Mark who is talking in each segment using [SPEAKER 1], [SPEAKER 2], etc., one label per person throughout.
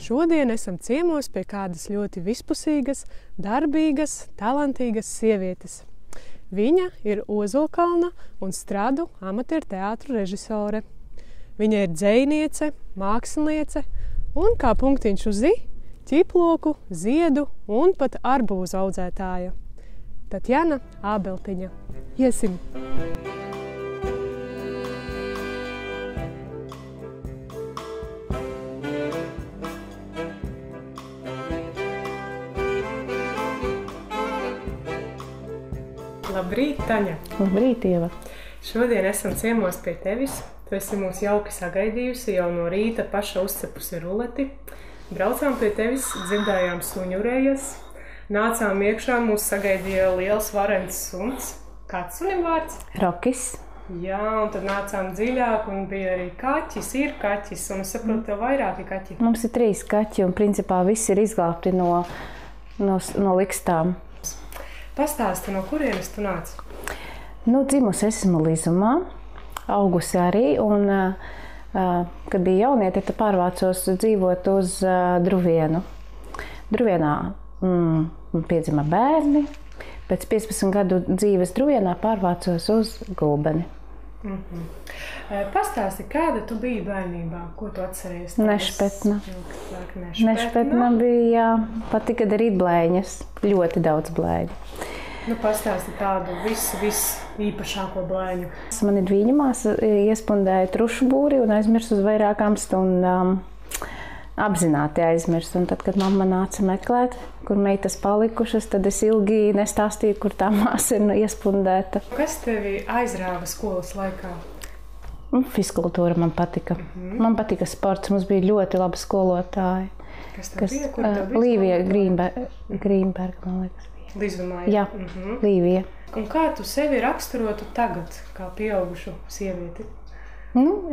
[SPEAKER 1] Šodien esam ciemos pie kādas ļoti vispusīgas, darbīgas, talantīgas sievietes. Viņa ir Ozolkalna un Stradu amatieru teātru režisore. Viņa ir dzejniece, māksliniece un, kā punktiņš uz i, ķiploku, ziedu un pat arbūzu audzētāja. Tatjana Ābeltiņa. Iesim! Labrīt, Taņa!
[SPEAKER 2] Labrīt, Ieva!
[SPEAKER 1] Šodien esam ciemos pie tevis. Tu esi mūs jauki sagaidījusi, jau no rīta paša uzcepusi ruleti. Braucām pie tevis, dzirdējām suņurējas. Nācām iekšā, mūs sagaidīja liels varens suns. Kāds sunim vārds?
[SPEAKER 2] Rokis.
[SPEAKER 1] Jā, un tad nācām dziļāk un bija arī kaķis, ir kaķis. Un es saprotu, tev vairāki kaķi.
[SPEAKER 2] Mums ir 3 kaķi un principā visi ir izglābti no likstām.
[SPEAKER 1] Pastāsti, no kurienes tu nāc?
[SPEAKER 2] Dzimusi esmu Lizumā, augusi arī, un, kad bija jaunieti, tad pārvācos dzīvot uz Druvienu. Druvienā piedzima bērni, pēc 15 gadu dzīves Druvienā pārvācos uz Gulbeni.
[SPEAKER 1] Pastāsti, kāda tu biji bērnībā? Ko tu atceries?
[SPEAKER 2] Nešpetna. Nešpetna bija, patika darīt blēņas, ļoti daudz blēņu.
[SPEAKER 1] Pastāsti tādu visu īpašāko blēņu.
[SPEAKER 2] Man ir dvīņa māsa, iespundēja trušu būri un aizmirsu uz vairākām stundām. Apzināti aizmirsu. Un tad, kad mamma nāca meklēt, kur meitas palikušas, tad es ilgi nestāstīju, kur tā māsa ir iespundēta.
[SPEAKER 1] Kas tevi aizrāva skolas laikā?
[SPEAKER 2] Fiskultūra man patika. Man patika sports. Mums bija ļoti labi skolotāji.
[SPEAKER 1] Kas tev bija? Kur tev bija?
[SPEAKER 2] Līvija Grīnberga, man liekas.
[SPEAKER 1] Lizumā,
[SPEAKER 2] jā, Līvija.
[SPEAKER 1] Un kā tu sevi raksturotu tagad, kā pieaugušu sievieti?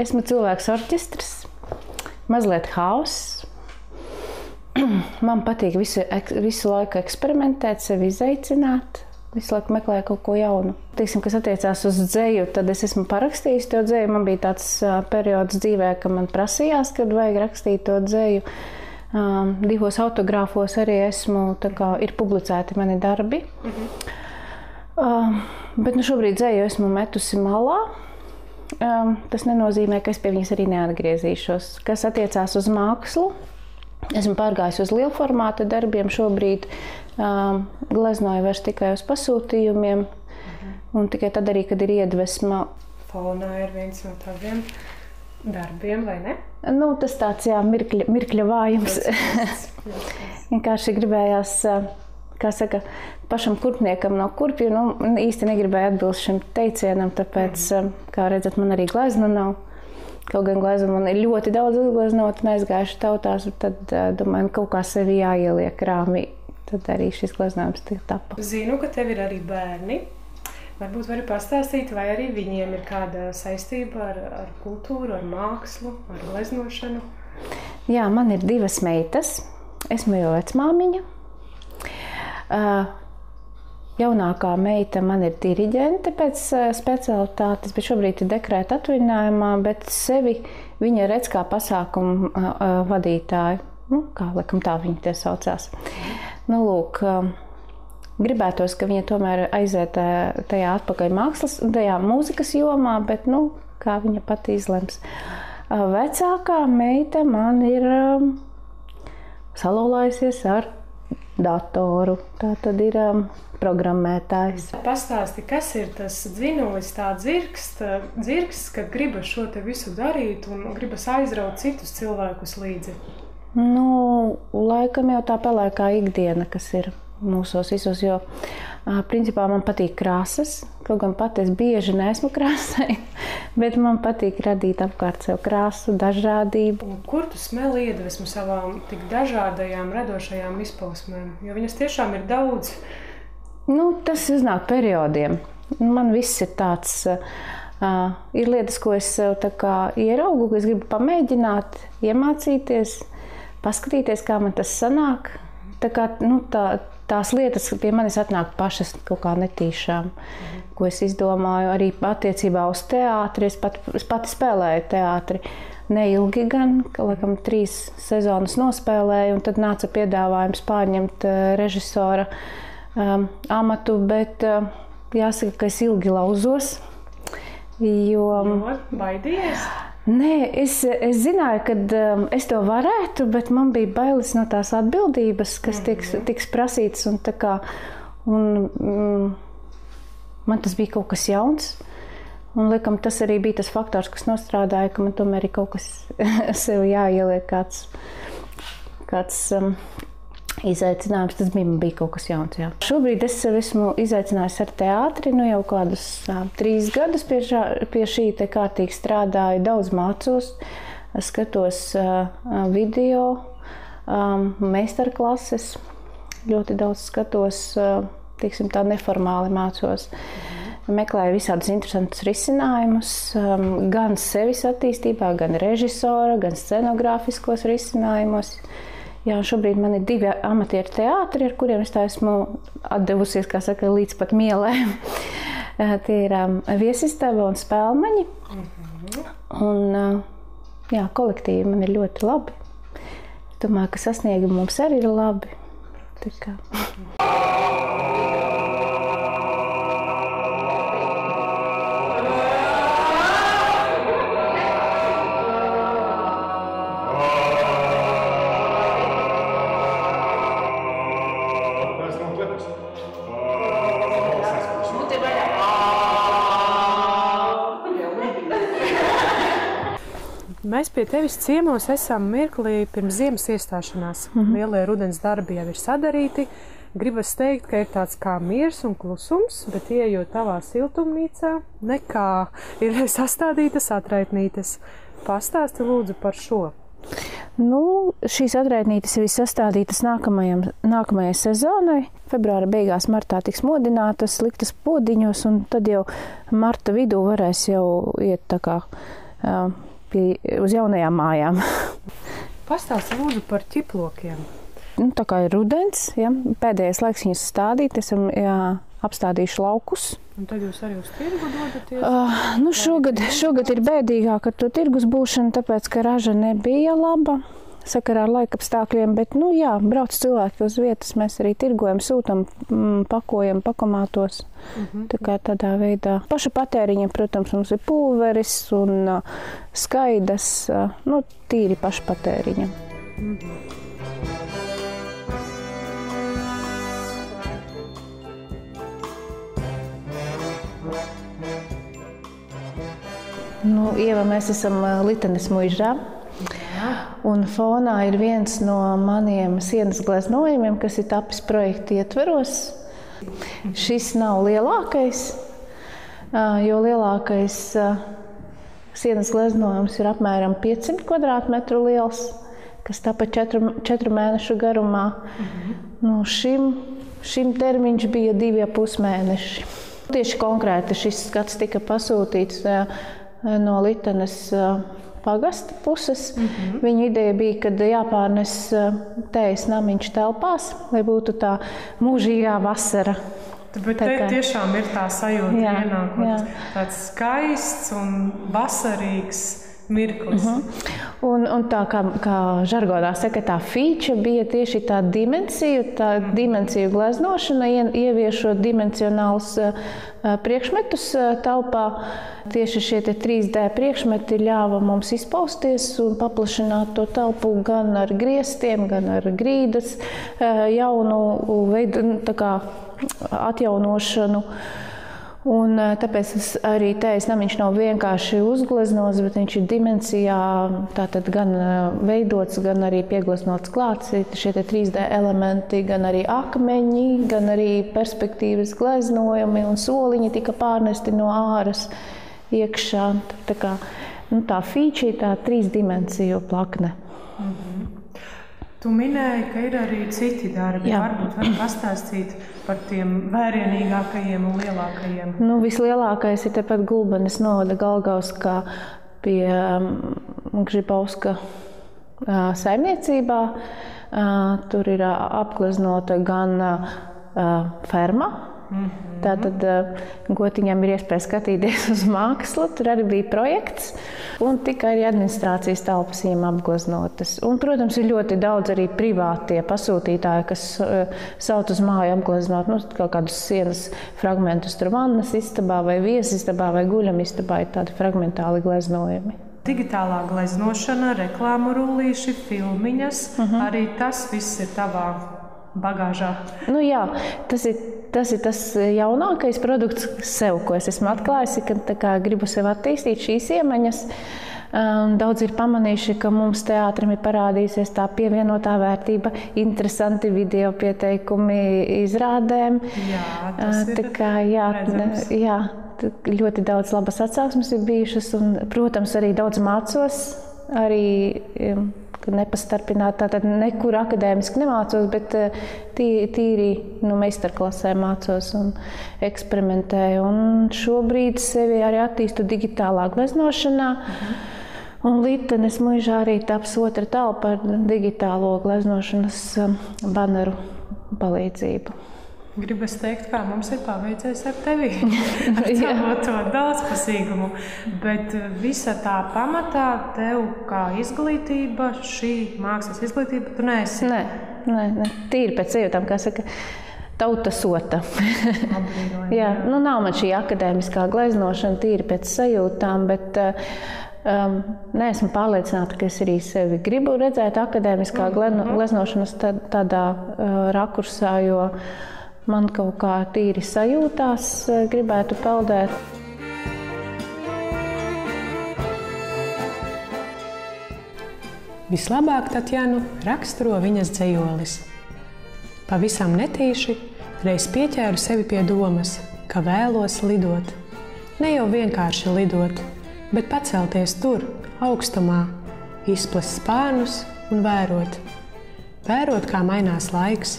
[SPEAKER 2] Esmu cilvēks orķestris, mazliet hauss. Man patīk visu laiku eksperimentēt, sevi izaicināt. Visu laiku meklēju kaut ko jaunu. Teiksim, kas attiecās uz dzeju, tad es esmu parakstījis to dzeju. Man bija tāds periods dzīvē, ka man prasījās, kad vajag rakstīt to dzeju. 2 autogrāfos arī ir publicēti mani darbi. Bet šobrīd dzeju esmu metusi malā. Tas nenozīmē, ka es pie viņas arī neatgriezīšos. Kas attiecās uz mākslu, esmu pārgājis uz lielformāta darbiem šobrīd. Gleznoju vairs tikai uz pasūtījumiem. Un tikai tad arī, kad ir iedvesma.
[SPEAKER 1] Fonā ir viens no tādiem darbiem, vai ne?
[SPEAKER 2] Tas tāds, jā, mirkļa vājums. Vienkārši gribējās, kā saka, pašam kurpniekam no kurpju. Īsti negribēju atbilst šim teicienam, tāpēc, kā redzat, man arī glezna nav. Kaut gan glezna man ir ļoti daudz uzgleznot un aizgājuši tautās, tad, domāju, kaut kā sevi jāieliek rāmī. Tad arī šis gleznojums tapa.
[SPEAKER 1] Zinu, ka tev ir arī bērni. Varbūt vari pastāstīt, vai arī viņiem ir kāda saistība ar kultūru, ar mākslu, ar gleznošanu?
[SPEAKER 2] Jā, man ir 2 meitas. Esmu jau vecmāmiņa. Jaunākā meita man ir diriģente pēc specialitātes, bet šobrīd ir dekrēta atvaļinājumā, bet sevi viņa redz kā pasākumu vadītāju. Kā laikam tā viņa tie saucās. Gribētos, ka viņa tomēr aiziet tajā atpakaļ tajā mūzikas jomā, bet, kā viņa pati izlems. Vecākā meita man ir salauzājusies ar datoru. Tā tad ir programmētājs.
[SPEAKER 1] Pastāsti, kas ir tas dzinulis, tā dzirksts, kad gribas šo te visu darīt un gribas aizraut citus cilvēkus līdzi?
[SPEAKER 2] Laikam jau tā pelēkā ikdiena, kas ir mūsos visos, jo principā man patīk krāsas, kaut gan pat es bieži neesmu krāsaina, bet man patīk radīt apkārt sev krāsu, dažādību.
[SPEAKER 1] Un kur tu smeli iedvesmu savām tik dažādajām radošajām izpausmēm? Jo viņas tiešām ir daudz.
[SPEAKER 2] Tas uznāk periodiem. Man viss ir tāds, ir lietas, ko es sev tā kā ieraugu, ko es gribu pamēģināt, iemācīties, paskatīties, kā man tas sanāk. Tā kā, tās lietas pie manis atnāk pašas kaut kā netīšām, ko es izdomāju arī attiecībā uz teātri. Es pati spēlēju teātri neilgi gan, ka laikam 3 sezonas nospēlēju, un tad nāca piedāvājums pārņemt režisora amatu, bet jāsaka, ka es ilgi lauzos. Jo
[SPEAKER 1] baidījies?
[SPEAKER 2] Nē, es zināju, ka es to varētu, bet man bija bailes no tās atbildības, kas tiks prasītas, un man tas bija kaut kas jauns. Un, liekam, tas arī bija tas faktors, kas nostrādāja, ka man tomēr ir kaut kas sev jāieliek kāds izaicinājums. Tas bija kaut kas jauns, jā. Šobrīd es sev esmu izaicinājis ar teātri, jau kādus 3 gadus pie šī te kārtīgi strādāju, daudz mācos, skatos video, meistarklases, ļoti daudz skatos, teiksim tā neformāli mācos. Meklēju visādus interesantus risinājumus, gan sevis attīstībā, gan režisora, gan scenogrāfiskos risinājumos. Jā, šobrīd man ir 2 amatieru teātri, ar kuriem es tā esmu atdevusies, kā saka, līdz pat mielēm. Tie ir Viesistaba un Spēlmaņi. Un, jā, kolektīvi man ir ļoti labi. Domāju, ka sasniegumi mums arī ir labi. Tā kā.
[SPEAKER 1] Mēs pie tevis ciemos esam mirklī pirms ziemas iestāšanās. Lielie rudens darbi jau ir sadarīti. Gribas teikt, ka ir tāds kā miers un klusums, bet ieejot tavā siltumnīcā, nekā ir sastādītas atraitnītes. Pastāsti lūdzu par šo.
[SPEAKER 2] Šīs atraitnītes jau ir sastādītas nākamajai sezonai. Februāra beigās, martā tiks modinātas, liktas podiņos, un tad jau marta vidū varēs jau iet tā kā uz jaunajām mājām.
[SPEAKER 1] Pastāsti lūdzu par ķiplokiem.
[SPEAKER 2] Tā kā ir rudens, pēdējais laiks viņus stādīt, esam apstādījuši laukus.
[SPEAKER 1] Un tad jūs arī uz tirgu dodaties?
[SPEAKER 2] Šogad ir bēdīgāk ar to tirgus būšanu, tāpēc, ka raža nebija laba sakarā ar laikapstākļiem, bet, brauc cilvēki uz vietas, mēs arī tirgojam, sūtam, pakojam, pakomātos. Tā kā tādā veidā. Paša patēriņa, protams, mums ir pulveris un skaidas, tīri paša patēriņa. Ieva, mēs esam Litenes muižā. Un fonā ir viens no maniem sienas gleznojumiem, kas ir tapis projekta ietveros. Šis nav lielākais, jo lielākais sienas gleznojums ir apmēram 500 kvadrātmetru liels, kas tapa 4 mēnešu garumā. Šim termiņš bija 2,5 mēneši. Tieši konkrēti šis skats tika pasūtīts no Litenes pagasta puses. Viņa ideja bija, kad jāpārnes tējas namiņš telpās, lai būtu tā mūžīgā vasara.
[SPEAKER 1] Bet te tiešām ir tā sajūta ienākot, tāds skaists un vasarīgs mirklis.
[SPEAKER 2] Un tā kā žargonā saka, tā feature bija tieši tā dimensiju gleznošana, ieviešot dimensionālus priekšmetus telpā. Tieši šie 3D priekšmeti ļāva mums izpausties un paplašināt to telpu gan ar griestiem, gan ar grīdas jaunu veidu, tā kā atjaunošanu. Un tāpēc arī tējas namiņš nav vienkārši uzgleznots, bet viņš ir dimensijā tātad gan veidots, gan arī piegleznots klāts. Šie 3D elementi, gan arī akmeņi, gan arī perspektīvas gleznojumi un soliņi tika pārnesti no āras iekšā. Tā kā tā feature, tā 3 dimensiju plakne.
[SPEAKER 1] Tu minēji, ka ir arī citi darbi. Varbūt var pastāstīt par tiem vērienīgākajiem un lielākajiem.
[SPEAKER 2] Vislielākais ir tepat Gulbenes novada Galgauskā pie Gžibauska saimniecībā. Tur ir apgleznota gan ferma, Tātad gotiņam ir iespēja skatīties uz mākslu, tur arī bija projekts, un tikai arī administrācijas telpas viņam apgleznotas. Un, protams, ir ļoti daudz arī privātie pasūtītāji, kas sauc uz māju apgleznot, kaut kādus sienas fragmentus, tur vannas istabā vai viesistabā vai guļamistabā ir tādi fragmentāli gleznojumi.
[SPEAKER 1] Digitālā gleznošana, reklāmu rullīši, filmiņas, arī tas viss ir tavā bagāžā.
[SPEAKER 2] Jā, tas ir tas jaunākais produkts sev, ko es esmu atklājusi, ka gribu sev attīstīt šīs iemaņas. Daudz ir pamanījuši, ka mums teātrim ir parādījusies tā pievienotā vērtība, interesanti video pieteikumi izrādēm.
[SPEAKER 1] Jā, tas ir
[SPEAKER 2] redzams. Ļoti daudz labas atsauksmes ir bijušas, un, protams, arī daudz mācos, arī nepastarpināt, tātad nekur akadēmiski nemācos, bet tīri meistarklasē mācos un eksperimentēju. Un šobrīd sevi arī attīstu digitālā gleznošanā. Un līdtenes mūžā arī taps otra telpa ar digitālo gleznošanas baneru palīdzību.
[SPEAKER 1] Gribas teikt, kā mums ir paveicies ar tevi, ar to daudzpusīgumu, bet visa tā pamatā tev kā izglītība, šī mākslas izglītība, tu neesi?
[SPEAKER 2] Nē, tīri pēc sajūtām, kā saka, tauta sota. Jā, nav man šī akadēmiskā gleznošana tīri pēc sajūtām, bet neesmu pārliecināta, ka es arī sevi gribu redzēt akadēmiskā gleznošanas tādā rakursā, jo man kaut kā tīri sajūtās gribētu peldēt.
[SPEAKER 1] Vislabāk Tatjanu raksturo viņas dzejolis. Pavisam netīši reiz pieķēru sevi pie domas, ka vēlos lidot. Ne jau vienkārši lidot, bet pacelties tur, augstumā, izplest spārnus un vērot. Vērot, kā mainās laiks,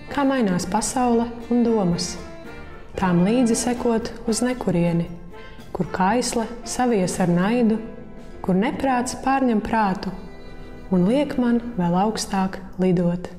[SPEAKER 1] kā mainās pasaule un domas. Tām līdzi sekot uz nekurieni, kur kaisle savies ar naidu, kur neprāts pārņem prātu un liek man vēl augstāk lidot.